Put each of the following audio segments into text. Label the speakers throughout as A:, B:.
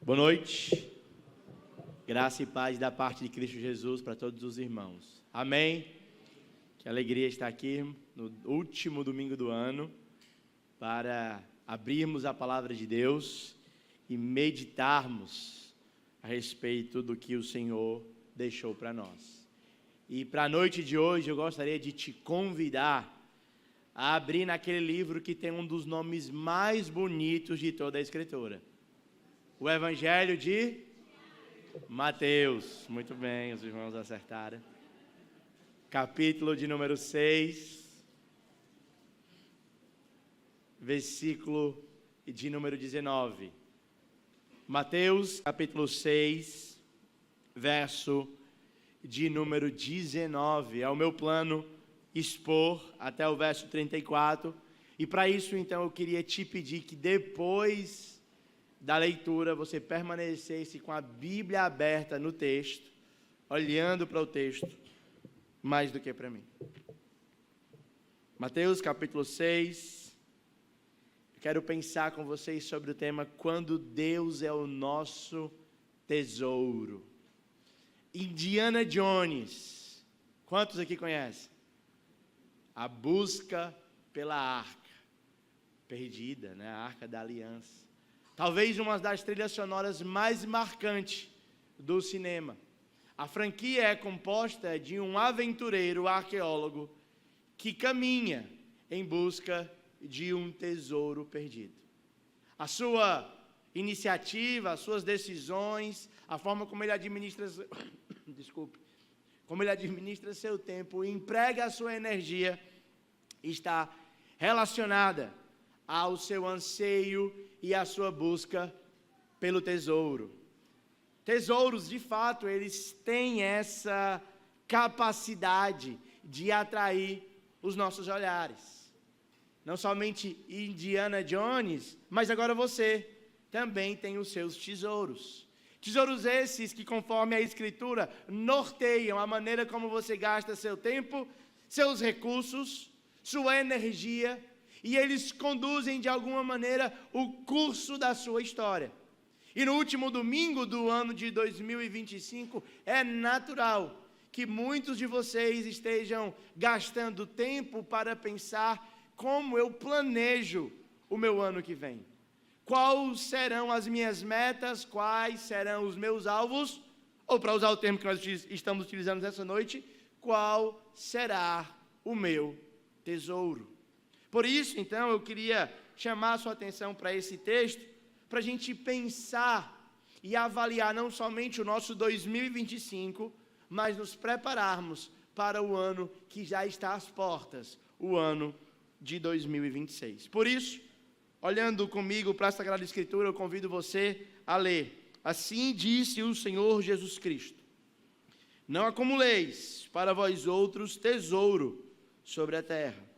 A: Boa noite, graça e paz da parte de Cristo Jesus para todos os irmãos, amém? Que alegria estar aqui no último domingo do ano, para abrirmos a palavra de Deus e meditarmos a respeito do que o Senhor deixou para nós. E para a noite de hoje eu gostaria de te convidar a abrir naquele livro que tem um dos nomes mais bonitos de toda a Escritura. O Evangelho de Mateus. Muito bem, os irmãos acertaram. Capítulo de número 6, versículo de número 19. Mateus, capítulo 6, verso de número 19. É o meu plano expor até o verso 34. E para isso, então, eu queria te pedir que depois da leitura, você permanecesse com a Bíblia aberta no texto, olhando para o texto, mais do que para mim. Mateus capítulo 6, quero pensar com vocês sobre o tema, quando Deus é o nosso tesouro. Indiana Jones, quantos aqui conhecem? A busca pela arca, perdida, né? A arca da aliança. Talvez uma das trilhas sonoras mais marcantes do cinema. A franquia é composta de um aventureiro arqueólogo que caminha em busca de um tesouro perdido. A sua iniciativa, as suas decisões, a forma como ele administra, como ele administra seu tempo e emprega a sua energia, está relacionada ao seu anseio e à sua busca pelo tesouro. Tesouros, de fato, eles têm essa capacidade de atrair os nossos olhares. Não somente Indiana Jones, mas agora você também tem os seus tesouros. Tesouros esses que, conforme a Escritura, norteiam a maneira como você gasta seu tempo, seus recursos, sua energia, e eles conduzem de alguma maneira o curso da sua história. E no último domingo do ano de 2025, é natural que muitos de vocês estejam gastando tempo para pensar como eu planejo o meu ano que vem. Quais serão as minhas metas, quais serão os meus alvos, ou para usar o termo que nós estamos utilizando nessa noite, qual será o meu tesouro. Por isso, então, eu queria chamar a sua atenção para esse texto, para a gente pensar e avaliar não somente o nosso 2025, mas nos prepararmos para o ano que já está às portas, o ano de 2026. Por isso, olhando comigo para a Sagrada Escritura, eu convido você a ler. Assim disse o Senhor Jesus Cristo: não acumuleis para vós outros tesouro sobre a terra,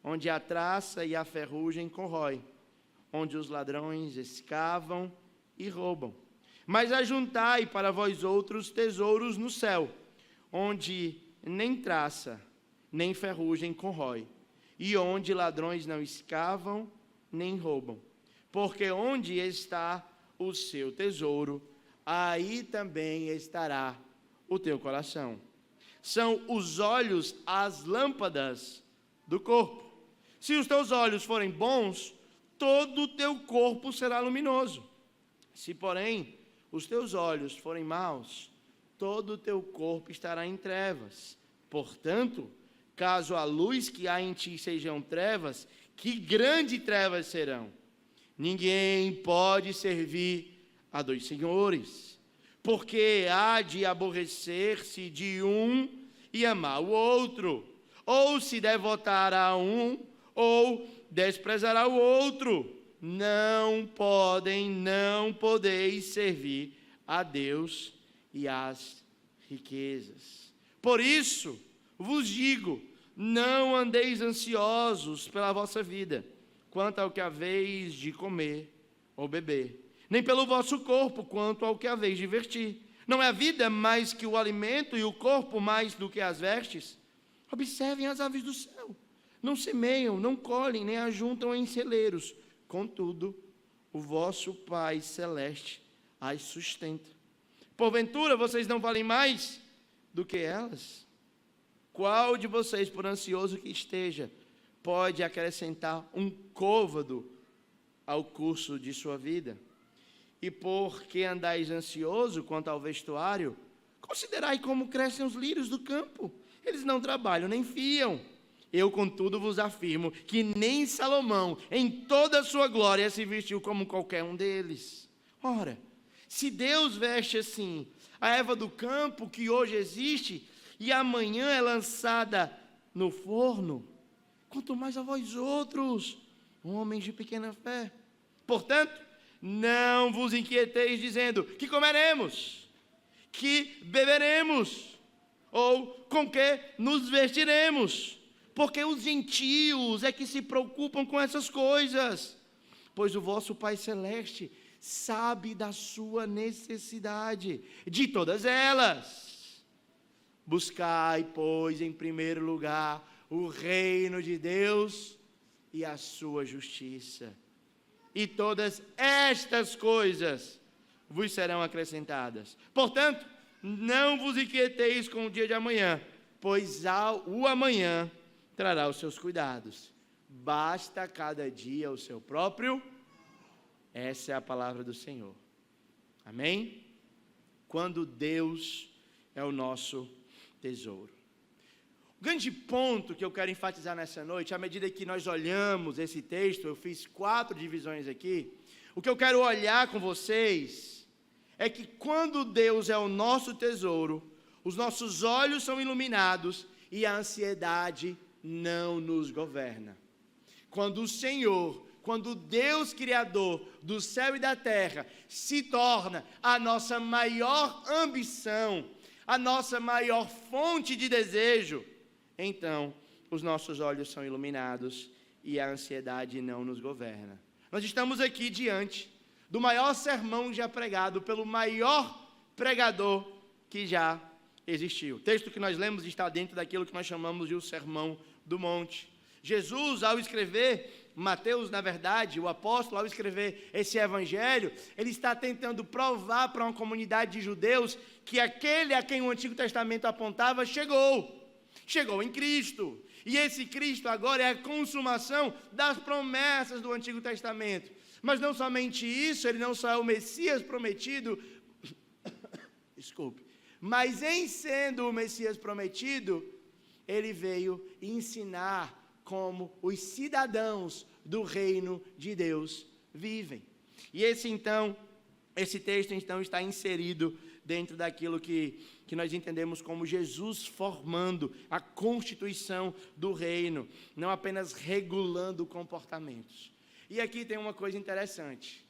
A: onde a traça e a ferrugem corrói, onde os ladrões escavam e roubam. Mas ajuntai para vós outros tesouros no céu, onde nem traça, nem ferrugem corrói, e onde ladrões não escavam, nem roubam. Porque onde está o seu tesouro, aí também estará o teu coração. São os olhos as lâmpadas do corpo. Se os teus olhos forem bons, todo o teu corpo será luminoso. Se, porém, os teus olhos forem maus, todo o teu corpo estará em trevas. Portanto, caso a luz que há em ti sejam trevas, que grandes trevas serão. Ninguém pode servir a dois senhores, porque há de aborrecer-se de um e amar o outro, ou se devotar a um, ou desprezará o outro. Não podeis servir a Deus e às riquezas. Por isso vos digo, não andeis ansiosos pela vossa vida, quanto ao que haveis de comer ou beber, nem pelo vosso corpo, quanto ao que haveis de vestir. Não é a vida mais que o alimento, e o corpo mais do que as vestes? Observem as aves do céu. Não semeiam, não colhem, nem ajuntam em celeiros. Contudo, o vosso Pai Celeste as sustenta. Porventura, vocês não valem mais do que elas? Qual de vocês, por ansioso que esteja, pode acrescentar um côvado ao curso de sua vida? E por que andais ansioso quanto ao vestuário? Considerai como crescem os lírios do campo. Eles não trabalham nem fiam. Eu, contudo, vos afirmo que nem Salomão, em toda a sua glória, se vestiu como qualquer um deles. Ora, se Deus veste assim a erva do campo que hoje existe e amanhã é lançada no forno, quanto mais a vós outros, homens de pequena fé. Portanto, não vos inquieteis dizendo: que comeremos, que beberemos, ou com que nos vestiremos, porque os gentios é que se preocupam com essas coisas, pois o vosso Pai Celeste sabe da sua necessidade de todas elas. Buscai, pois, em primeiro lugar o reino de Deus e a sua justiça, e todas estas coisas vos serão acrescentadas. Portanto, não vos inquieteis com o dia de amanhã, pois o amanhã trará os seus cuidados. Basta cada dia o seu próprio. Essa é a palavra do Senhor. Amém? Quando Deus é o nosso tesouro. O grande ponto que eu quero enfatizar nessa noite, à medida que nós olhamos esse texto, eu fiz 4 divisões aqui, o que eu quero olhar com vocês é que quando Deus é o nosso tesouro, os nossos olhos são iluminados e a ansiedade não nos governa. Quando o Senhor, quando Deus Criador do céu e da terra se torna a nossa maior ambição, a nossa maior fonte de desejo, então os nossos olhos são iluminados e a ansiedade não nos governa. Nós estamos aqui diante do maior sermão já pregado pelo maior pregador que já existiu. O texto que nós lemos está dentro daquilo que nós chamamos de o Sermão do Monte. Jesus, ao escrever, Mateus, na verdade, o apóstolo, ao escrever esse evangelho, ele está tentando provar para uma comunidade de judeus que aquele a quem o Antigo Testamento apontava chegou em Cristo. E esse Cristo agora é a consumação das promessas do Antigo Testamento. Mas não somente isso, ele não só é o Messias prometido, mas em sendo o Messias prometido, ele veio ensinar como os cidadãos do reino de Deus vivem. E esse texto então está inserido dentro daquilo que nós entendemos como Jesus formando a constituição do reino, não apenas regulando comportamentos. E aqui tem uma coisa interessante.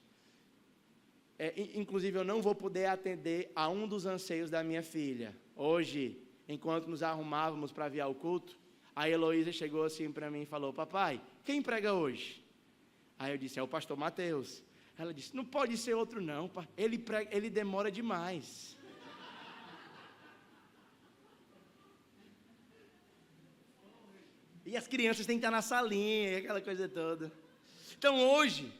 A: Inclusive, eu não vou poder atender a um dos anseios da minha filha. Hoje, enquanto nos arrumávamos para vir ao culto, a Heloísa chegou assim para mim e falou: papai, quem prega hoje? Aí eu disse: é o pastor Mateus. Ela disse: não pode ser outro não, ele demora demais. E as crianças têm que estar na salinha, aquela coisa toda. Então hoje,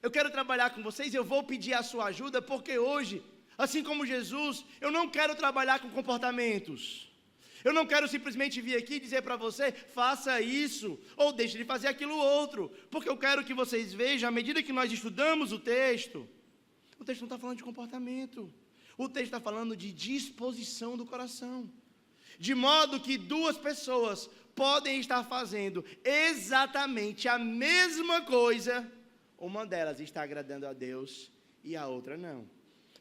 A: eu quero trabalhar com vocês, eu vou pedir a sua ajuda, porque hoje, assim como Jesus, eu não quero trabalhar com comportamentos. Eu não quero simplesmente vir aqui e dizer para você: faça isso, ou deixe de fazer aquilo outro, porque eu quero que vocês vejam, à medida que nós estudamos o texto não está falando de comportamento, o texto está falando de disposição do coração, de modo que 2 pessoas podem estar fazendo exatamente a mesma coisa, uma delas está agradando a Deus e a outra não.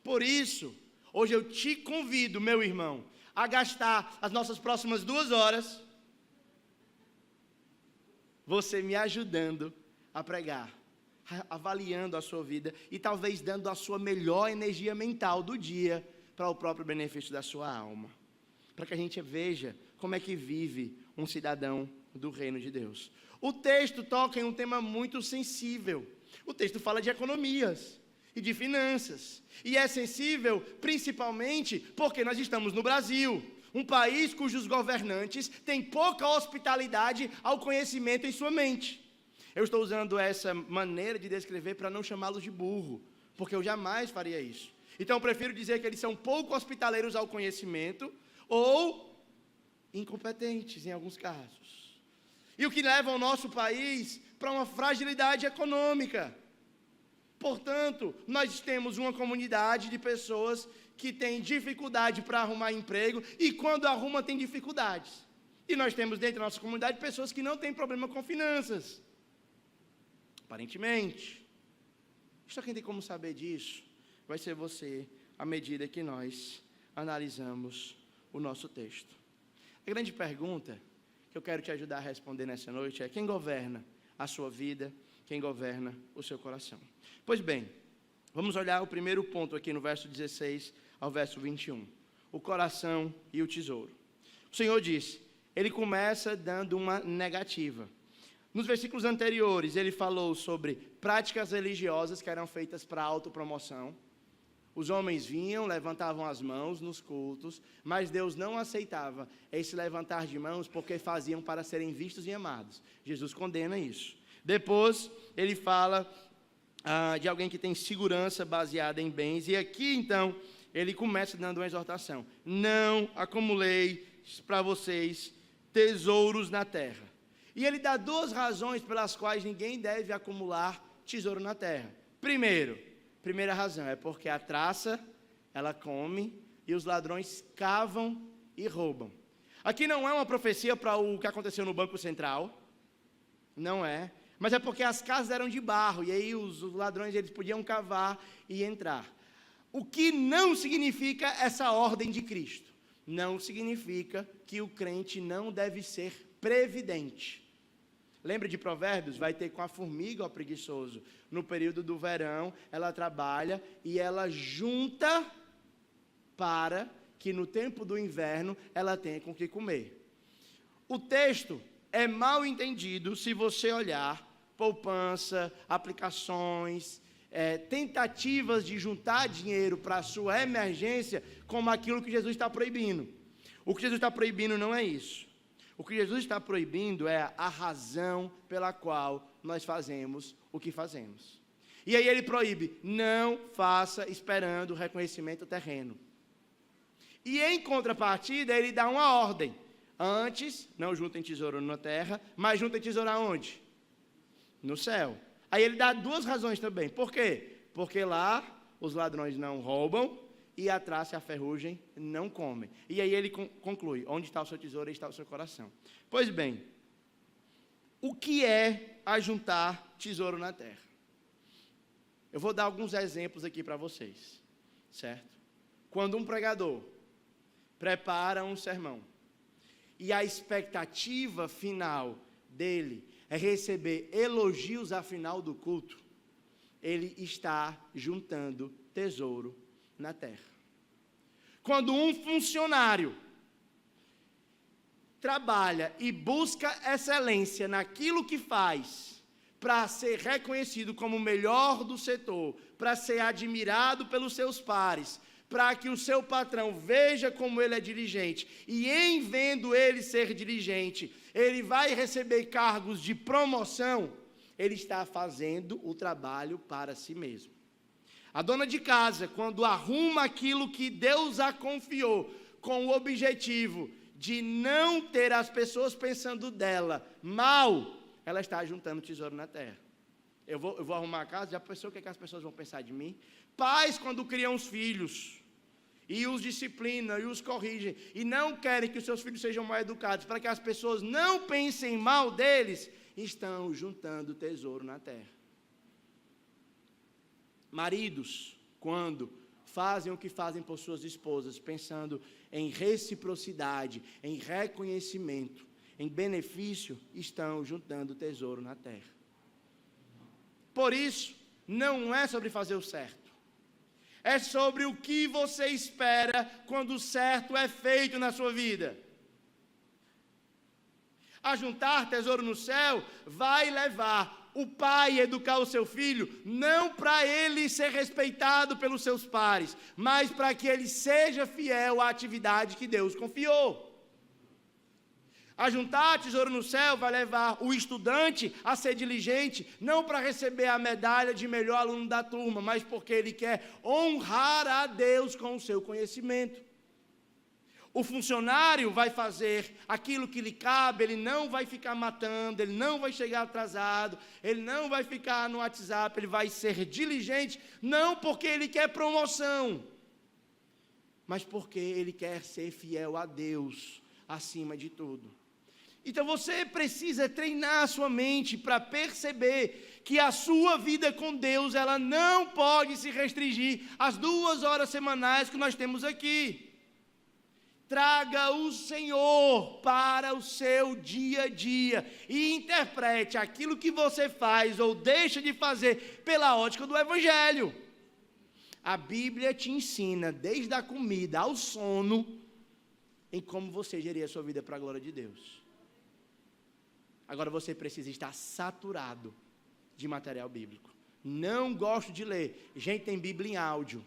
A: Por isso, hoje eu te convido, meu irmão, a gastar as nossas próximas 2 horas, você me ajudando a pregar, avaliando a sua vida e talvez dando a sua melhor energia mental do dia para o próprio benefício da sua alma, para que a gente veja como é que vive um cidadão do reino de Deus. O texto toca em um tema muito sensível. O texto fala de economias e de finanças, e é sensível principalmente porque nós estamos no Brasil, um país cujos governantes têm pouca hospitalidade ao conhecimento em sua mente. Eu estou usando essa maneira de descrever para não chamá-los de burro, porque eu jamais faria isso. Então eu prefiro dizer que eles são pouco hospitaleiros ao conhecimento ou incompetentes em alguns casos. E o que leva o nosso país para uma fragilidade econômica. Portanto, nós temos uma comunidade de pessoas que têm dificuldade para arrumar emprego e quando arruma tem dificuldades. E nós temos dentro da nossa comunidade pessoas que não têm problema com finanças. Aparentemente. Só quem tem como saber disso vai ser você, à medida que nós analisamos o nosso texto. A grande pergunta que eu quero te ajudar a responder nessa noite é: quem governa a sua vida? Quem governa o seu coração? Pois bem, vamos olhar o primeiro ponto aqui no verso 16 ao verso 21. O coração e o tesouro. O Senhor disse, ele começa dando uma negativa. Nos versículos anteriores, ele falou sobre práticas religiosas que eram feitas para autopromoção. Os homens vinham, levantavam as mãos nos cultos, mas Deus não aceitava esse levantar de mãos porque faziam para serem vistos e amados. Jesus condena isso. Depois, ele fala de alguém que tem segurança baseada em bens. E aqui, então, ele começa dando uma exortação. Não acumulei para vocês tesouros na terra. E ele dá duas razões pelas quais ninguém deve acumular tesouro na terra. Primeira razão é porque a traça, ela come e os ladrões cavam e roubam. Aqui não é uma profecia para o que aconteceu no Banco Central, não é, mas é porque as casas eram de barro e aí os ladrões eles podiam cavar e entrar. O que não significa essa ordem de Cristo? Não significa que o crente não deve ser previdente. Lembra de Provérbios? Vai ter com a formiga, ó preguiçoso. No período do verão, ela trabalha e ela junta para que no tempo do inverno ela tenha com que comer. O texto é mal entendido se você olhar poupança, aplicações, tentativas de juntar dinheiro para a sua emergência como aquilo que Jesus está proibindo. O que Jesus está proibindo não é isso. O que Jesus está proibindo é a razão pela qual nós fazemos o que fazemos. E aí ele proíbe, não faça esperando o reconhecimento terreno. E em contrapartida, ele dá uma ordem. Antes, não juntem tesouro na terra, mas juntem tesouro aonde? No céu. Aí ele dá duas razões também. Por quê? Porque lá os ladrões não roubam e a traça e a ferrugem não comem. E aí ele conclui, onde está o seu tesouro, aí está o seu coração. Pois bem, o que é ajuntar tesouro na terra? Eu vou dar alguns exemplos aqui para vocês, certo? Quando um pregador prepara um sermão e a expectativa final dele é receber elogios ao final do culto, ele está juntando tesouro na terra. Quando um funcionário trabalha e busca excelência naquilo que faz, para ser reconhecido como o melhor do setor, para ser admirado pelos seus pares, para que o seu patrão veja como ele é diligente, e em vendo ele ser diligente, ele vai receber cargos de promoção, ele está fazendo o trabalho para si mesmo. A dona de casa, quando arruma aquilo que Deus a confiou, com o objetivo de não ter as pessoas pensando dela mal, ela está juntando tesouro na terra. Eu vou arrumar a casa, já pensou o que as pessoas vão pensar de mim? Pais, quando criam os filhos, e os disciplinam, e os corrigem, e não querem que os seus filhos sejam mal educados, para que as pessoas não pensem mal deles, estão juntando tesouro na terra. Maridos, quando fazem o que fazem por suas esposas, pensando em reciprocidade, em reconhecimento, em benefício, estão juntando tesouro na terra. Por isso, não é sobre fazer o certo. É sobre o que você espera quando o certo é feito na sua vida. A juntar tesouro no céu vai levar o pai a educar o seu filho, não para ele ser respeitado pelos seus pares, mas para que ele seja fiel à atividade que Deus confiou. Ajuntar tesouro no céu vai levar o estudante a ser diligente, não para receber a medalha de melhor aluno da turma, mas porque ele quer honrar a Deus com o seu conhecimento. O funcionário vai fazer aquilo que lhe cabe, ele não vai ficar matando, ele não vai chegar atrasado, ele não vai ficar no WhatsApp, ele vai ser diligente, não porque ele quer promoção, mas porque ele quer ser fiel a Deus acima de tudo. Então você precisa treinar a sua mente para perceber que a sua vida com Deus, ela não pode se restringir às 2 horas semanais que nós temos aqui. Traga o Senhor para o seu dia a dia e interprete aquilo que você faz ou deixa de fazer pela ótica do Evangelho. A Bíblia te ensina, desde a comida ao sono, em como você gerir a sua vida para a glória de Deus. Agora você precisa estar saturado de material bíblico. Não gosto de ler. Gente, tem Bíblia em áudio.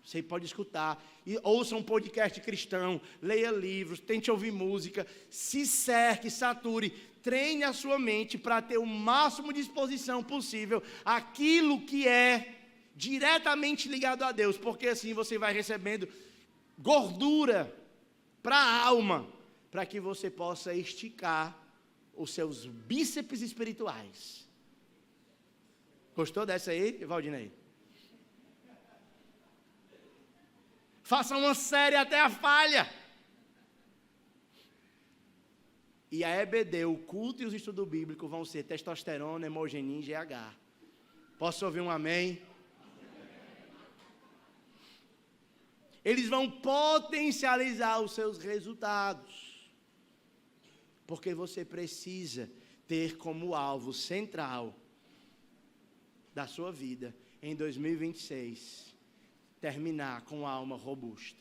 A: Você pode escutar, ouça um podcast cristão, leia livros, tente ouvir música, se cerque, sature, treine a sua mente para ter o máximo de disposição possível aquilo que é diretamente ligado a Deus, porque assim você vai recebendo gordura para a alma, para que você possa esticar os seus bíceps espirituais. Gostou dessa aí, Valdinei? Faça uma série até a falha. E a EBD, o culto e os estudos bíblicos vão ser testosterona, hemogenin, GH. Posso ouvir um amém? Eles vão potencializar os seus resultados. Porque você precisa ter como alvo central da sua vida, em 2026, terminar com a alma robusta.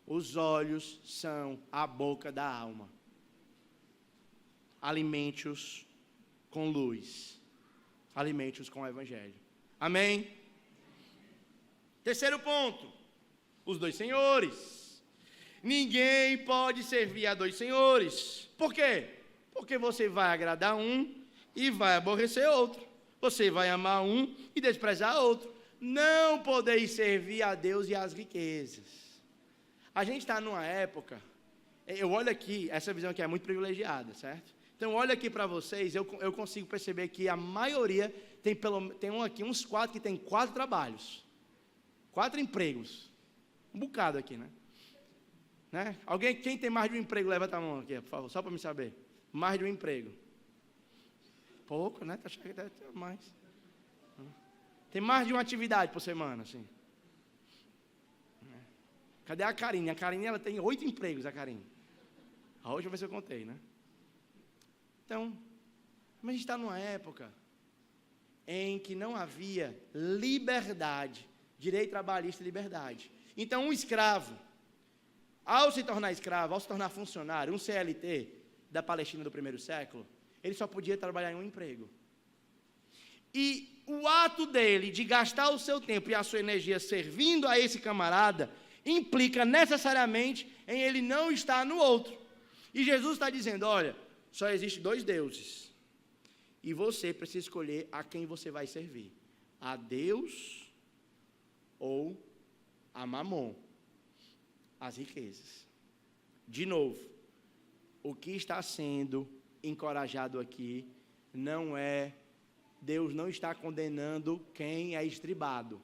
A: Os olhos são a boca da alma. Alimente-os com luz. Alimente-os com o Evangelho. Amém? Terceiro ponto. Os 2 senhores. Ninguém pode servir a 2 senhores. Por quê? Porque você vai agradar um e vai aborrecer outro. Você vai amar um e desprezar outro. Não podeis servir a Deus e às riquezas. A gente está numa época, eu olho aqui, essa visão aqui é muito privilegiada, certo? Então, olho aqui para vocês, eu consigo perceber que a maioria tem uns 4 que tem 4 trabalhos, 4 empregos, um bocado aqui, né? Quem tem mais de um emprego, levanta a mão aqui, por favor, só para me saber. Mais de um emprego. Pouco, né? Tá achando que deve ter mais. Tem mais de uma atividade por semana, assim. Cadê a Karine? A Karine, ela tem 8 empregos, a Karine. A última vez eu contei, né? Então, mas a gente está numa época em que não havia liberdade, direito trabalhista e liberdade. Então, um escravo, ao se tornar escravo, ao se tornar funcionário, um CLT da Palestina do primeiro século, ele só podia trabalhar em um emprego. E o ato dele de gastar o seu tempo e a sua energia servindo a esse camarada, implica necessariamente em ele não estar no outro. E Jesus está dizendo, olha, só existe 2 deuses. E você precisa escolher a quem você vai servir. A Deus ou a Mamon, as riquezas. De novo, o que está sendo encorajado aqui não é, Deus não está condenando quem é estribado.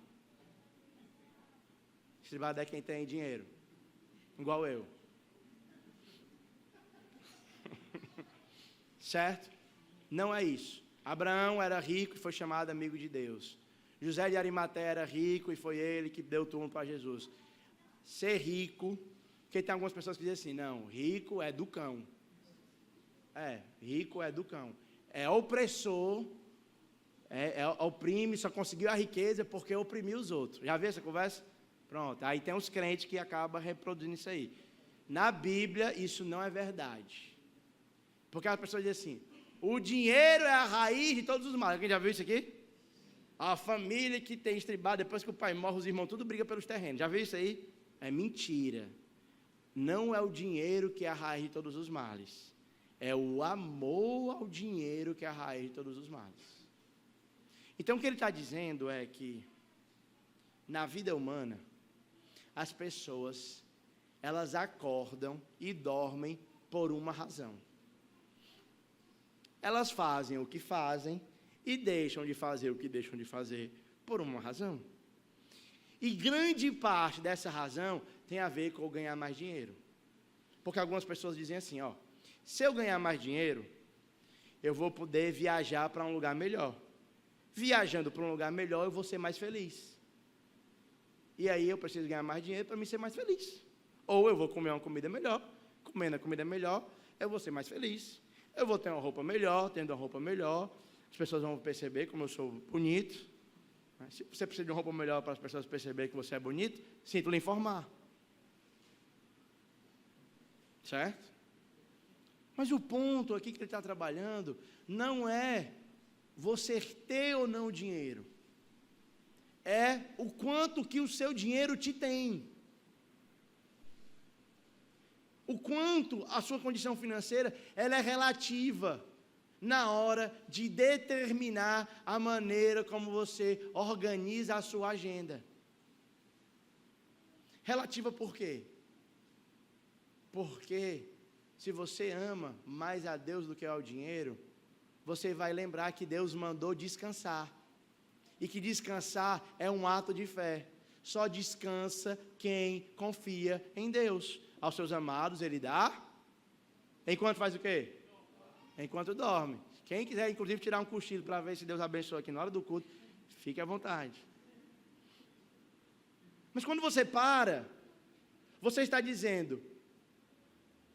A: Estribado é quem tem dinheiro, igual eu. Certo? Não é isso. Abraão era rico e foi chamado amigo de Deus. José de Arimateia era rico e foi ele que deu turno para Jesus. Ser rico, porque tem algumas pessoas que dizem assim, não, rico é do cão. Rico é do cão. É opressor, oprime, só conseguiu a riqueza porque oprimiu os outros. Já viu essa conversa? Pronto, aí tem uns crentes que acabam reproduzindo isso aí. Na Bíblia, isso não é verdade. Porque as pessoas dizem assim, o dinheiro é a raiz de todos os males. Alguém já viu isso aqui? A família que tem estribado, depois que o pai morre, os irmãos tudo briga pelos terrenos. Já viu isso aí? É mentira. não é o dinheiro que é a raiz de todos os males. É o amor ao dinheiro que é a raiz de todos os males. Então, o que ele está dizendo é que, na vida humana, as pessoas, elas acordam e dormem por uma razão. Elas fazem o que fazem e deixam de fazer o que deixam de fazer por uma razão. E grande parte dessa razão tem a ver com ganhar mais dinheiro. Porque algumas pessoas dizem assim, ó, se eu ganhar mais dinheiro, eu vou poder viajar para um lugar melhor. Viajando para um lugar melhor, eu vou ser mais feliz. E aí eu preciso ganhar mais dinheiro para me ser mais feliz. Ou eu vou comer uma comida melhor. Comendo a comida melhor, eu vou ser mais feliz. Eu vou ter uma roupa melhor, tendo uma roupa melhor. As pessoas vão perceber como eu sou bonito. Se você precisa de uma roupa melhor para as pessoas perceberem que você é bonito, sinto lhe informar. Certo? Mas o ponto aqui que ele está trabalhando não é você ter ou não dinheiro. É o quanto que o seu dinheiro te tem. O quanto a sua condição financeira ela é relativa na hora de determinar a maneira como você organiza a sua agenda. Relativa por quê? Porque se você ama mais a Deus do que ao dinheiro, você vai lembrar que Deus mandou descansar. E que descansar é um ato de fé. Só descansa quem confia em Deus. Aos seus amados Ele dá. Enquanto faz o quê? Enquanto dorme. Quem quiser, inclusive, tirar um cochilo para ver se Deus abençoa aqui na hora do culto, fique à vontade. Mas quando você para, você está dizendo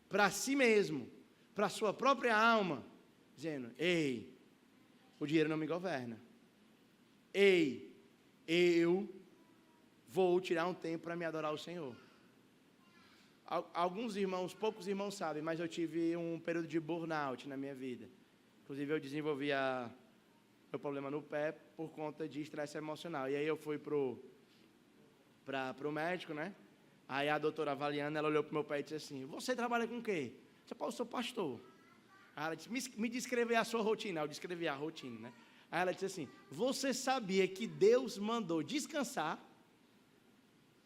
A: para si mesmo, para a sua própria alma, dizendo, ei, o dinheiro não me governa. Ei, eu vou tirar um tempo para me adorar ao Senhor. Alguns irmãos, poucos irmãos sabem, mas eu tive um período de burnout na minha vida. Inclusive eu desenvolvi meu problema no pé por conta de estresse emocional. E aí eu fui pro médico, né? Aí a doutora avaliando, ela olhou pro meu pé e disse assim, você trabalha com o quê? Eu disse, eu sou pastor. Aí ela disse, me descreve a sua rotina. Eu descrevi a rotina, né? Aí ela disse assim, você sabia que Deus mandou descansar?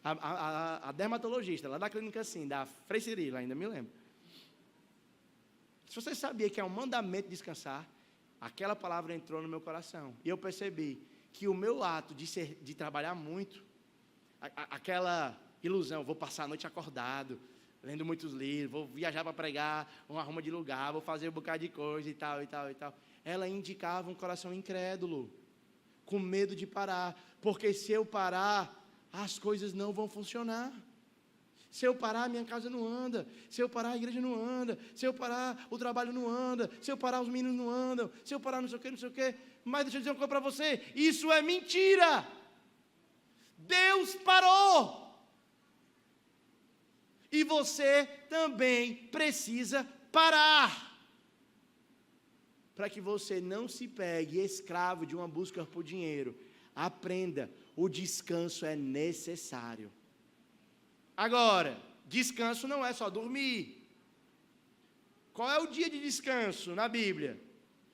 A: A dermatologista, lá da clínica assim, da Frei Cirilo, ainda me lembro. Se você sabia que é um mandamento descansar, aquela palavra entrou no meu coração. E eu percebi que o meu ato de trabalhar muito, aquela ilusão, vou passar a noite acordado, lendo muitos livros, vou viajar para pregar, uma arruma de lugar, vou fazer um bocado de coisa e tal, e tal, e tal. Ela indicava um coração incrédulo, com medo de parar, porque se eu parar, as coisas não vão funcionar. Se eu parar, minha casa não anda. Se eu parar, a igreja não anda. Se eu parar, o trabalho não anda. Se eu parar, os meninos não andam. Se eu parar, não sei o que, não sei o que. Mas deixa eu dizer uma coisa para você, isso é mentira. Deus parou. E você também precisa parar. Para que você não se pegue escravo de uma busca por dinheiro. Aprenda, o descanso é necessário. Agora, descanso não é só dormir. Qual é o dia de descanso na Bíblia?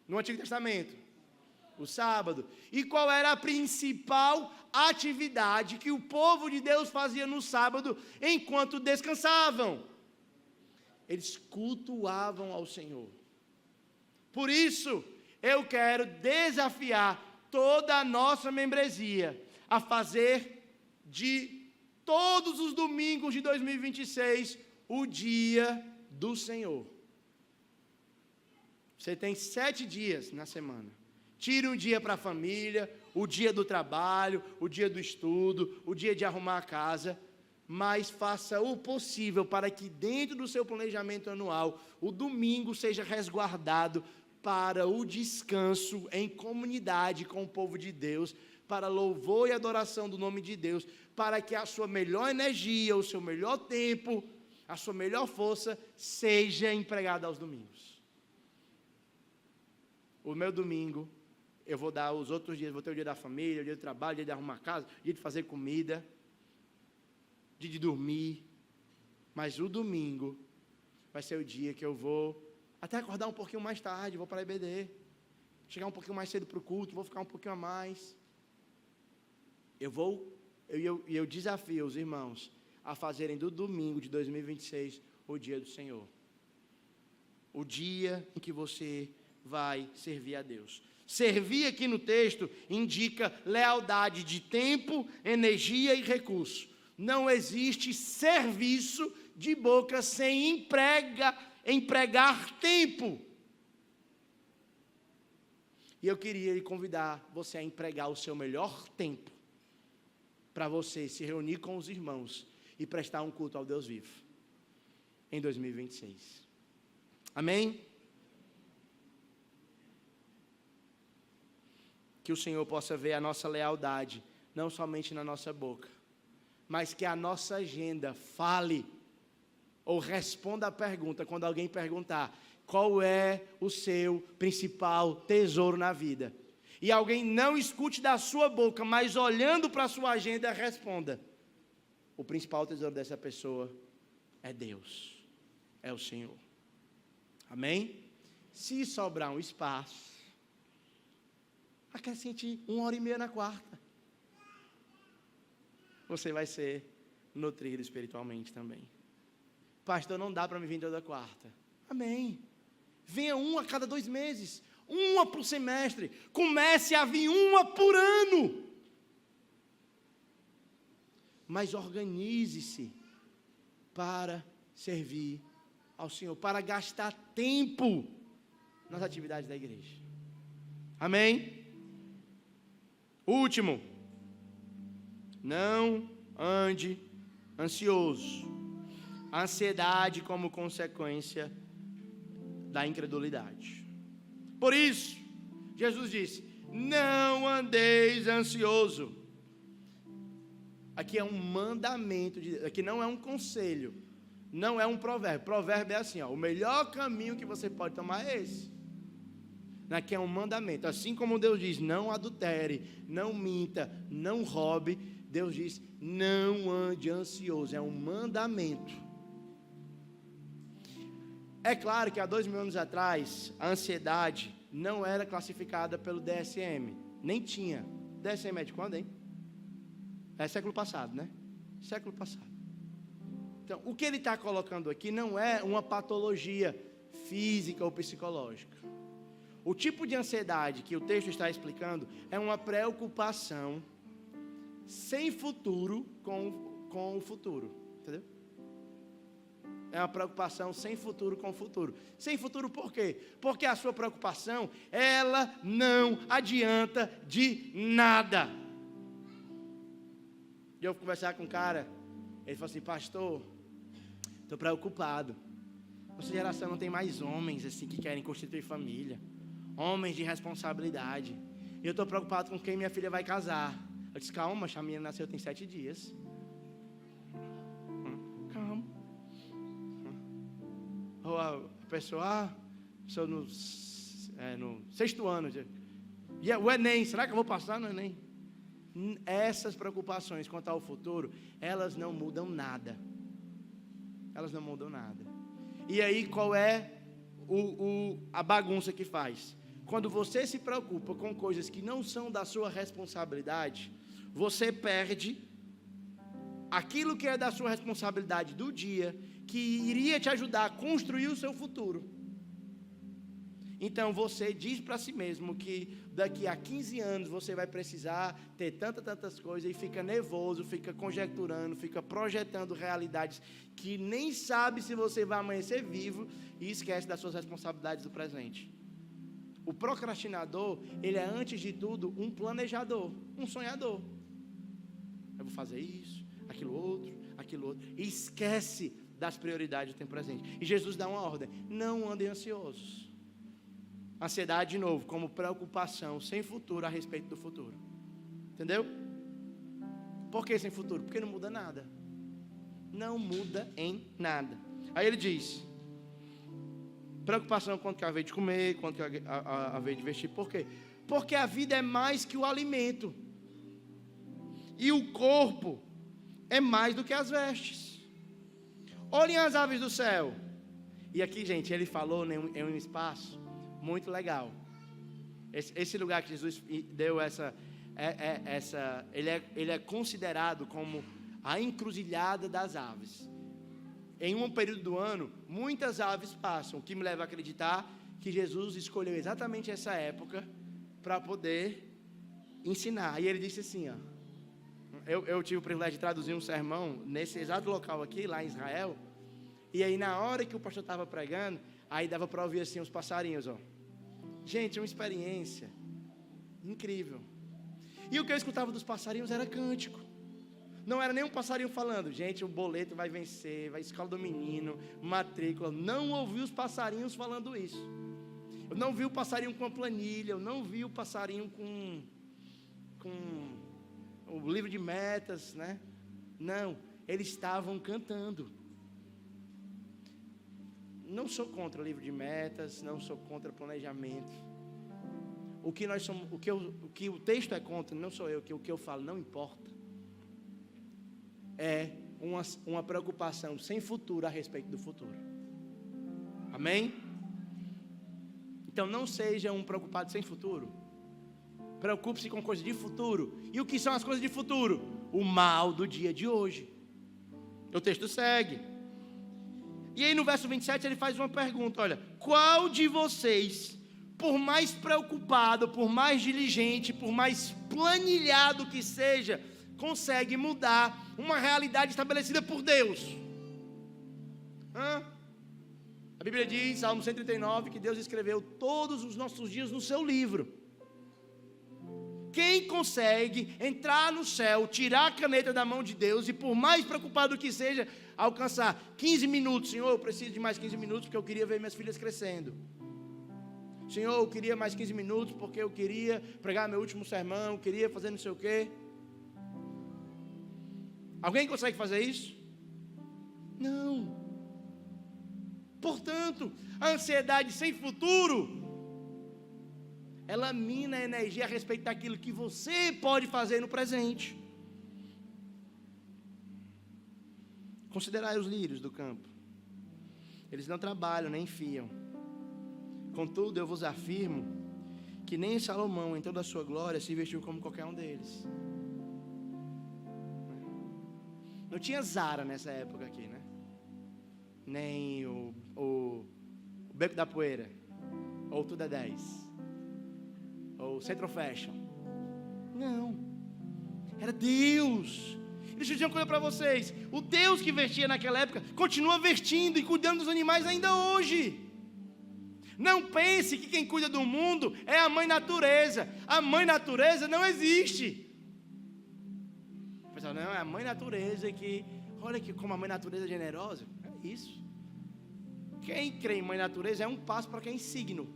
A: No Antigo Testamento? O sábado. E qual era a principal atividade que o povo de Deus fazia no sábado enquanto descansavam? Eles cultuavam ao Senhor. Por isso, eu quero desafiar toda a nossa membresia a fazer de todos os domingos de 2026 o dia do Senhor. Você tem 7 dias na semana. Tire um dia para a família, o dia do trabalho, o dia do estudo, o dia de arrumar a casa, mas faça o possível para que dentro do seu planejamento anual, o domingo seja resguardado para o descanso em comunidade com o povo de Deus, para louvor e adoração do nome de Deus, para que a sua melhor energia, o seu melhor tempo, a sua melhor força seja empregada aos domingos. O meu domingo, eu vou dar os outros dias, vou ter o dia da família, o dia do trabalho, o dia de arrumar a casa, o dia de fazer comida, o dia de dormir. Mas o domingo vai ser o dia que eu vou até acordar um pouquinho mais tarde, vou para a IBD, chegar um pouquinho mais cedo para o culto, vou ficar um pouquinho a mais. Eu desafio os irmãos a fazerem do domingo de 2026 o dia do Senhor. O dia em que você vai servir a Deus. Servir aqui no texto indica lealdade de tempo, energia e recurso. Não existe serviço de boca sem empregar tempo. E eu queria lhe convidar você a empregar o seu melhor tempo para você se reunir com os irmãos e prestar um culto ao Deus vivo em 2026. Amém? Que o Senhor possa ver a nossa lealdade, não somente na nossa boca, mas que a nossa agenda fale ou responda a pergunta, quando alguém perguntar, qual é o seu principal tesouro na vida? E alguém não escute da sua boca, mas olhando para a sua agenda, responda, o principal tesouro dessa pessoa é Deus, é o Senhor. Amém? Se sobrar um espaço, acrescente 1h30 na quarta. Você vai ser nutrido espiritualmente também. Pastor, não dá para me vir toda quarta. Amém. Venha uma a cada 2 meses. Uma por semestre. Comece a vir uma por ano. Mas organize-se para servir ao Senhor, para gastar tempo nas atividades da igreja. Amém? Último, não ande ansioso. Ansiedade como consequência da incredulidade. Por isso, Jesus disse, não andeis ansioso. Aqui é um mandamento, aqui não é um conselho, não é um provérbio. Provérbio é assim, o melhor caminho que você pode tomar é esse. Aqui é um mandamento, assim como Deus diz, não adultere, não minta, não roube, Deus diz, não ande ansioso, é um mandamento. É claro que há 2000 anos atrás, a ansiedade não era classificada pelo DSM, nem tinha. DSM é de quando, hein? É século passado, né? Século passado. Então, o que ele está colocando aqui não é uma patologia física ou psicológica. O tipo de ansiedade que o texto está explicando é uma preocupação sem futuro com o futuro, entendeu? É uma preocupação sem futuro com o futuro. Sem futuro por quê? Porque a sua preocupação, ela não adianta de nada. E eu fui conversar com um cara, ele falou assim, pastor, estou preocupado. Nossa geração não tem mais homens assim que querem constituir família. Homens de responsabilidade. E eu estou preocupado com quem minha filha vai casar. Eu disse, calma, a menina nasceu tem 7 dias. Calma. Ou a pessoa, sou no 6º ano. E o Enem, será que eu vou passar no Enem? Essas preocupações quanto ao futuro, elas não mudam nada. Elas não mudam nada. E aí, qual é a bagunça que faz? Quando você se preocupa com coisas que não são da sua responsabilidade, você perde aquilo que é da sua responsabilidade do dia, que iria te ajudar a construir o seu futuro. Então você diz para si mesmo que daqui a 15 anos você vai precisar ter tantas coisas e fica nervoso, fica conjecturando, fica projetando realidades que nem sabe se você vai amanhecer vivo e esquece das suas responsabilidades do presente. O procrastinador, ele é antes de tudo um planejador, um sonhador. Eu vou fazer isso, aquilo outro, e esquece das prioridades do tempo presente. E Jesus dá uma ordem, não andem ansiosos. Ansiedade, de novo, como preocupação sem futuro a respeito do futuro. Entendeu? Por que sem futuro? Porque não muda nada. Não muda em nada. Aí ele diz, preocupação quanto que a vez de comer, quanto que a vez de vestir. Por quê? Porque a vida é mais que o alimento. E o corpo é mais do que as vestes. Olhem as aves do céu. E aqui, gente, ele falou em um espaço muito legal. Esse lugar que Jesus deu ele é considerado como a encruzilhada das aves. Em um período do ano, muitas aves passam, o que me leva a acreditar que Jesus escolheu exatamente essa época para poder ensinar. E ele disse assim, ó, eu tive o privilégio de traduzir um sermão nesse exato local aqui, lá em Israel, e aí na hora que o pastor estava pregando, aí dava para ouvir assim os passarinhos, ó. Gente, é uma experiência incrível. E o que eu escutava dos passarinhos era cântico. Não era nem um passarinho falando, gente, o boleto vai vencer, vai escola do menino, matrícula. Não ouvi os passarinhos falando isso. Eu não vi o passarinho com a planilha, eu não vi o passarinho com o livro de metas, né? Não, eles estavam cantando. Não sou contra o livro de metas, não sou contra planejamento. O que nós somos, o que o texto é contra, não sou eu, que o que eu falo não importa. É uma preocupação sem futuro a respeito do futuro. Amém? Então não seja um preocupado sem futuro. Preocupe-se com coisas de futuro. E o que são as coisas de futuro? O mal do dia de hoje. O texto segue. E aí no verso 27 ele faz uma pergunta, olha: qual de vocês, por mais preocupado, por mais diligente, por mais planilhado que seja, consegue mudar uma realidade estabelecida por Deus? A Bíblia diz, Salmo 139, que Deus escreveu todos os nossos dias no seu livro. Quem consegue entrar no céu, tirar a caneta da mão de Deus e, por mais preocupado que seja, alcançar 15 minutos, Senhor, eu preciso de mais 15 minutos porque eu queria ver minhas filhas crescendo. Senhor, eu queria mais 15 minutos porque eu queria pregar meu último sermão, eu queria fazer não sei o quê. Alguém consegue fazer isso? Não. Portanto, a ansiedade sem futuro, ela mina a energia a respeito daquilo que você pode fazer no presente. Considerai os lírios do campo. Eles não trabalham, nem fiam. Contudo, eu vos afirmo que nem Salomão, em toda a sua glória, se vestiu como qualquer um deles. Não tinha Zara nessa época aqui, né? Nem o Beco da Poeira, ou Tudo é 10, ou Centro Fashion. Não, era Deus. Deixa eu dizer uma coisa para vocês: o Deus que vestia naquela época continua vestindo e cuidando dos animais ainda hoje. Não pense que quem cuida do mundo é a mãe natureza. A mãe natureza não existe. O pessoal, não, é a mãe natureza que... Olha que como a mãe natureza é generosa. É isso. Quem crê em mãe natureza é um passo para quem é em signo.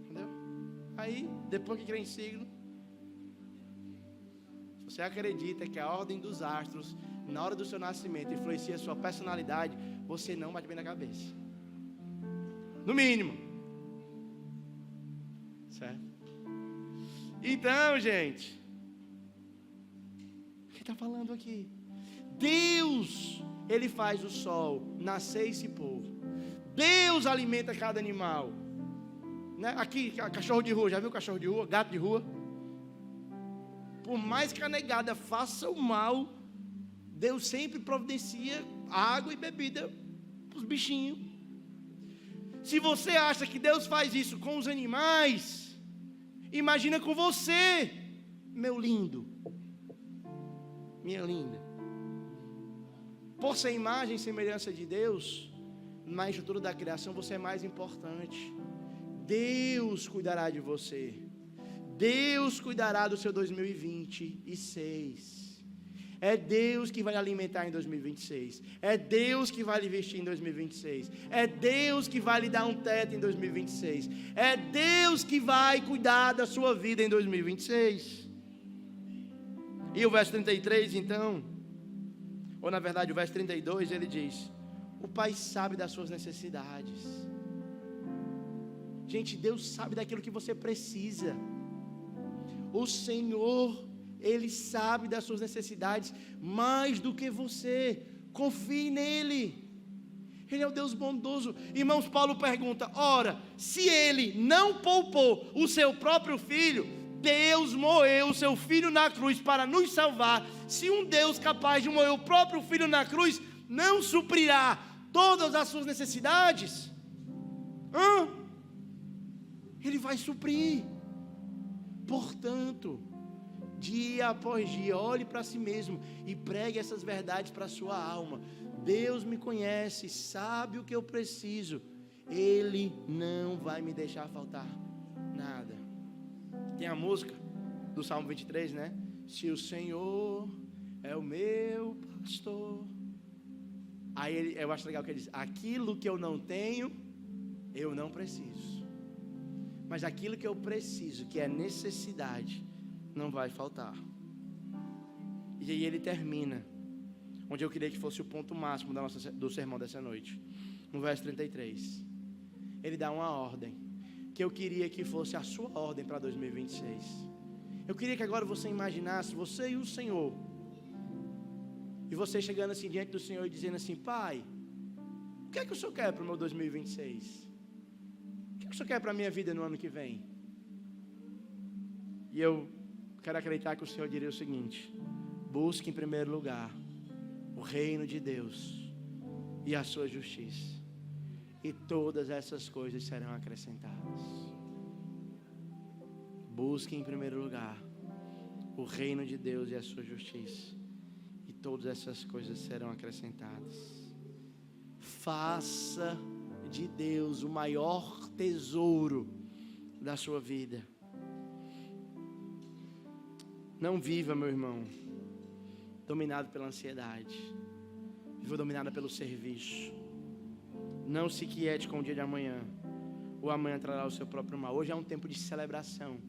A: Entendeu? Aí, depois que crê em signo, se você acredita que a ordem dos astros, na hora do seu nascimento, influencia a sua personalidade, você não bate bem na cabeça. No mínimo. Certo? Então, gente, o que está falando aqui? Deus, Ele faz o sol nascer e se pôr. Deus alimenta cada animal. Né? Aqui, cachorro de rua, já viu cachorro de rua? Gato de rua? Por mais que a negada faça o mal, Deus sempre providencia água e bebida para os bichinhos. Se você acha que Deus faz isso com os animais, imagina com você, meu lindo, minha linda. Por ser imagem e semelhança de Deus, na estrutura da criação você é mais importante. Deus cuidará de você. Deus cuidará do seu 2026. É Deus que vai alimentar em 2026. É Deus que vai lhe vestir em 2026. É Deus que vai lhe dar um teto em 2026. É Deus que vai cuidar da sua vida em 2026. E o verso 33, então, ou na verdade o verso 32, ele diz: o Pai sabe das suas necessidades. Gente, Deus sabe daquilo que você precisa. O Senhor, Ele sabe das suas necessidades mais do que você. Confie nele. Ele é o Deus bondoso. Irmãos, Paulo pergunta: ora, se ele não poupou o seu próprio filho, Deus moeu o seu filho na cruz para nos salvar. Se um Deus capaz de moer o próprio filho na cruz não suprirá todas as suas necessidades, Ele vai suprir. Portanto, dia após dia, olhe para si mesmo e pregue essas verdades para a sua alma. Deus me conhece, sabe o que eu preciso. Ele não vai me deixar faltar nada. Tem a música do Salmo 23, né? Se o Senhor é o meu pastor. Aí eu acho legal que ele diz: aquilo que eu não tenho, eu não preciso. Mas aquilo que eu preciso, que é necessidade, não vai faltar. E aí ele termina onde eu queria que fosse o ponto máximo do sermão dessa noite, no verso 33. Ele dá uma ordem, que eu queria que fosse a sua ordem para 2026. Eu queria que agora você imaginasse, você e o Senhor, e você chegando assim diante do Senhor e dizendo assim: Pai, o que é que o Senhor quer para o meu 2026? O que é que o Senhor quer para a minha vida no ano que vem? E eu quero acreditar que o Senhor diria o seguinte: busque em primeiro lugar o reino de Deus e a sua justiça, e todas essas coisas serão acrescentadas. Busque em primeiro lugar o reino de Deus e a sua justiça, e todas essas coisas serão acrescentadas. Faça de Deus o maior tesouro da sua vida. Não viva, meu irmão, dominado pela ansiedade. Viva dominada pelo serviço. Não se quiete com o dia de amanhã. O amanhã trará o seu próprio mal. Hoje é um tempo de celebração.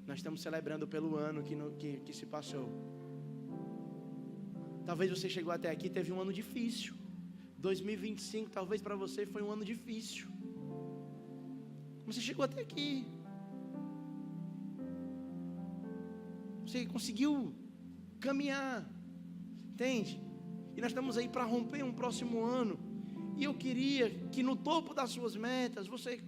A: Nós estamos celebrando pelo ano que se passou. Talvez você chegou até aqui e teve um ano difícil. 2025 talvez para você foi um ano difícil. Você chegou até aqui. Você conseguiu caminhar, entende? E nós estamos aí para romper um próximo ano. E eu queria que no topo das suas metas você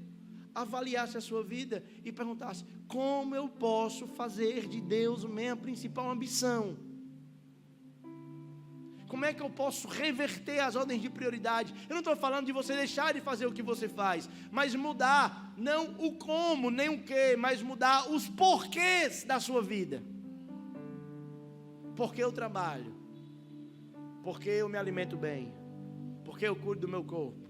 A: avaliasse a sua vida e perguntasse: como eu posso fazer de Deus minha principal ambição? Como é que eu posso reverter as ordens de prioridade? Eu não estou falando de você deixar de fazer o que você faz, mas mudar, não o como, nem o que, mas mudar os porquês da sua vida. Porque eu trabalho, porque eu me alimento bem, porque eu cuido do meu corpo,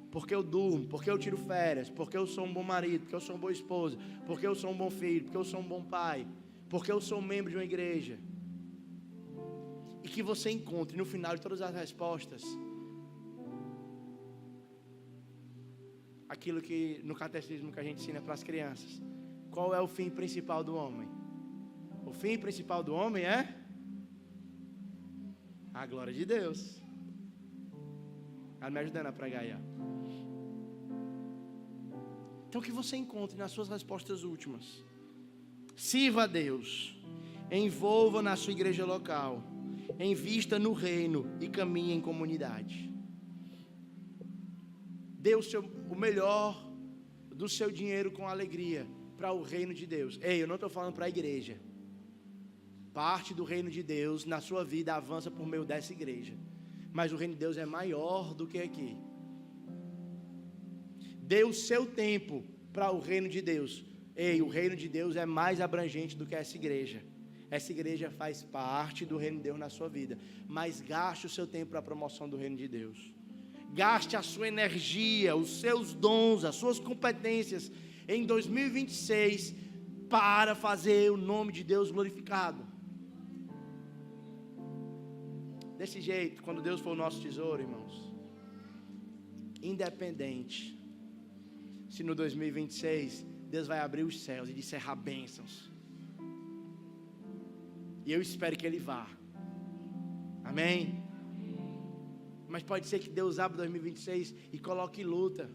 A: porque eu durmo, porque eu tiro férias, porque eu sou um bom marido, porque eu sou uma boa esposa, porque eu sou um bom filho, porque eu sou um bom pai, porque eu sou membro de uma igreja. E que você encontre no final de todas as respostas aquilo que no catecismo que a gente ensina para as crianças: qual é o fim principal do homem? O fim principal do homem é a glória de Deus. Ela me ajudando a pregar aí, ó. Então que você encontre nas suas respostas últimas: sirva a Deus, envolva na sua igreja local, invista no reino e caminhe em comunidade. Dê o melhor do seu dinheiro com alegria para o reino de Deus. Ei, eu não estou falando para a igreja. Parte do reino de Deus na sua vida avança por meio dessa igreja, mas o reino de Deus é maior do que aqui. Dê o seu tempo para o reino de Deus. Ei, o reino de Deus é mais abrangente do que essa igreja. Essa igreja faz parte do reino de Deus na sua vida, mas gaste o seu tempo para a promoção do reino de Deus. Gaste a sua energia, os seus dons, as suas competências em 2026 para fazer o nome de Deus glorificado. Desse jeito, quando Deus for o nosso tesouro, irmãos, independente se no 2026 Deus vai abrir os céus e descerrar bênçãos, e eu espero que Ele vá, amém? Mas pode ser que Deus abra 2026 e coloque luta.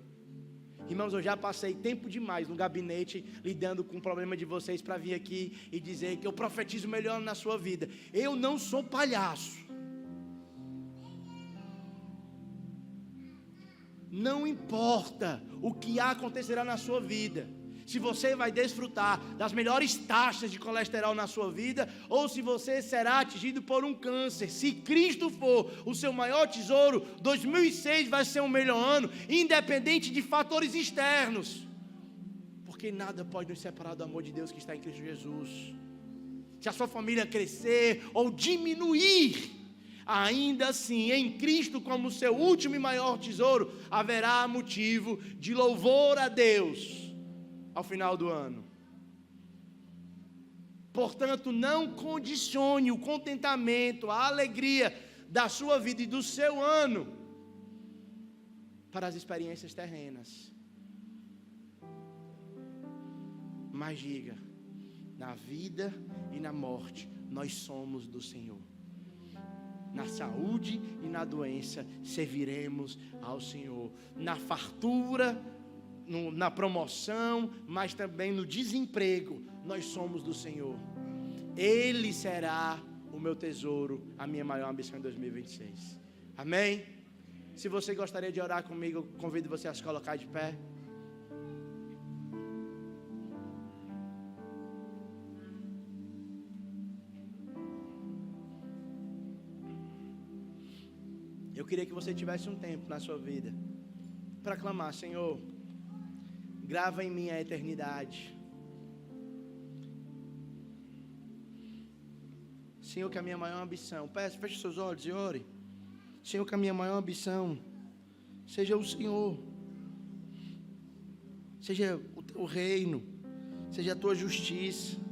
A: Irmãos, eu já passei tempo demais no gabinete lidando com o problema de vocês para vir aqui e dizer que eu profetizo melhor na sua vida. Eu não sou palhaço. Não importa o que acontecerá na sua vida, se você vai desfrutar das melhores taxas de colesterol na sua vida, ou se você será atingido por um câncer. Se Cristo for o seu maior tesouro, 2006 vai ser um melhor ano, independente de fatores externos, porque nada pode nos separar do amor de Deus que está em Cristo Jesus. Se a sua família crescer ou diminuir, ainda assim, em Cristo como seu último e maior tesouro, haverá motivo de louvor a Deus ao final do ano. Portanto, não condicione o contentamento, a alegria da sua vida e do seu ano para as experiências terrenas. Mas diga: na vida e na morte, nós somos do Senhor. Na saúde e na doença, serviremos ao Senhor. Na fartura, na promoção, mas também no desemprego, nós somos do Senhor. Ele será o meu tesouro, a minha maior ambição em 2026. Amém? Se você gostaria de orar comigo, eu convido você a se colocar de pé. Eu queria que você tivesse um tempo na sua vida para clamar: Senhor, grava em mim a eternidade. Senhor, que a minha maior ambição, feche seus olhos e ore. Senhor, que a minha maior ambição seja o Senhor, seja o reino, seja a tua justiça.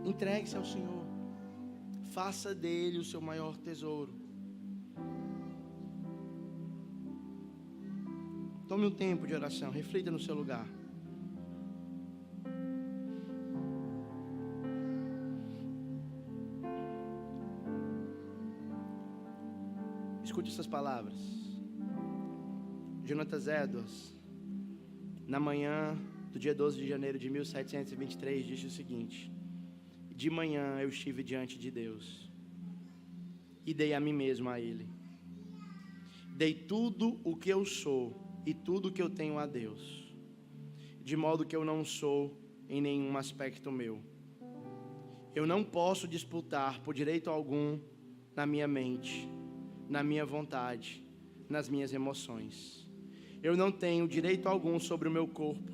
A: Entregue-se ao Senhor, faça dele o seu maior tesouro. Tome um tempo de oração, reflita no seu lugar. Escute essas palavras. Jonathan Edwards, na manhã do dia 12 de janeiro de 1723, disse o seguinte: de manhã eu estive diante de Deus e dei a mim mesmo a Ele. Dei tudo o que eu sou e tudo o que eu tenho a Deus, de modo que eu não sou em nenhum aspecto meu. Eu não posso disputar por direito algum na minha mente, na minha vontade, nas minhas emoções. Eu não tenho direito algum sobre o meu corpo,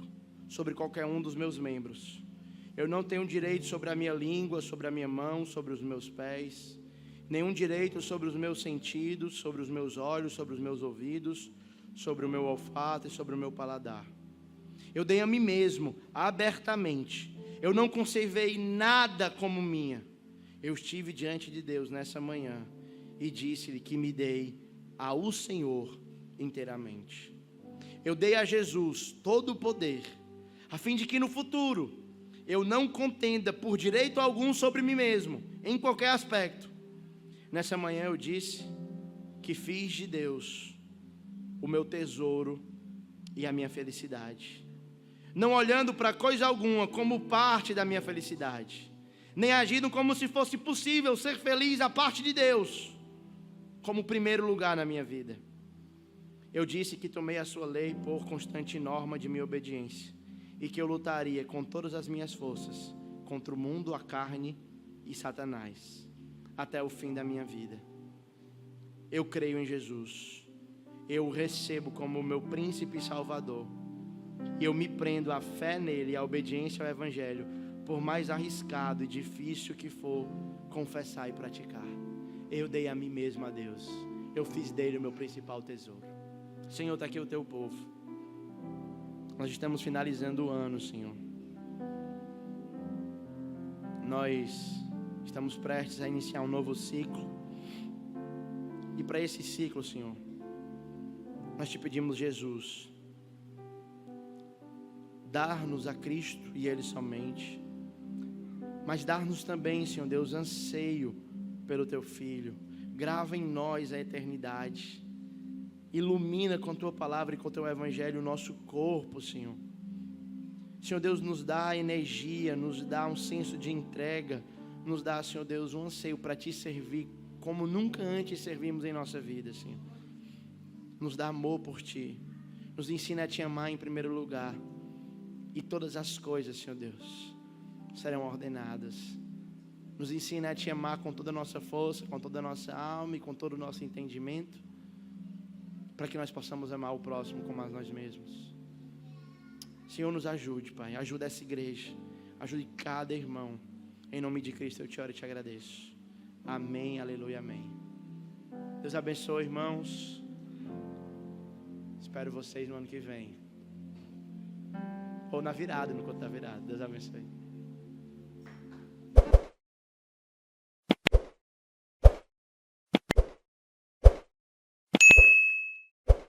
A: sobre qualquer um dos meus membros. Eu não tenho direito sobre a minha língua, sobre a minha mão, sobre os meus pés. Nenhum direito sobre os meus sentidos, sobre os meus olhos, sobre os meus ouvidos, sobre o meu olfato e sobre o meu paladar. Eu dei a mim mesmo, abertamente. Eu não conservei nada como minha. Eu estive diante de Deus nessa manhã e disse-lhe que me dei ao Senhor inteiramente. Eu dei a Jesus todo o poder, a fim de que no futuro eu não contenda por direito algum sobre mim mesmo, em qualquer aspecto. Nessa manhã eu disse que fiz de Deus o meu tesouro e a minha felicidade, não olhando para coisa alguma como parte da minha felicidade, nem agindo como se fosse possível ser feliz a parte de Deus, como primeiro lugar na minha vida. Eu disse que tomei a sua lei por constante norma de minha obediência, e que eu lutaria com todas as minhas forças contra o mundo, a carne e Satanás, até o fim da minha vida. Eu creio em Jesus, eu o recebo como o meu príncipe e salvador, e eu me prendo à fé nele e à obediência ao Evangelho, por mais arriscado e difícil que for confessar e praticar. Eu dei a mim mesmo a Deus, eu fiz dele o meu principal tesouro. Senhor, está aqui o teu povo. Nós estamos finalizando o ano, Senhor. Nós estamos prestes a iniciar um novo ciclo. E para esse ciclo, Senhor, nós te pedimos, Jesus, dar-nos a Cristo e Ele somente, mas dar-nos também, Senhor Deus, anseio pelo Teu Filho. Grava em nós a eternidade. Ilumina com Tua palavra e com Teu Evangelho o nosso corpo, Senhor. Senhor Deus, nos dá energia, nos dá um senso de entrega, nos dá, Senhor Deus, um anseio para Te servir como nunca antes servimos em nossa vida, Senhor. Nos dá amor por Ti, nos ensina a Te amar em primeiro lugar, e todas as coisas, Senhor Deus, serão ordenadas. Nos ensina a Te amar com toda a nossa força, com toda a nossa alma e com todo o nosso entendimento, para que nós possamos amar o próximo como a nós mesmos. Senhor, nos ajude, Pai, ajuda essa igreja, ajude cada irmão. Em nome de Cristo eu Te oro e Te agradeço. Amém, aleluia, amém. Deus abençoe, irmãos. Espero vocês no ano que vem. Ou na virada, no culto da virada. Deus abençoe.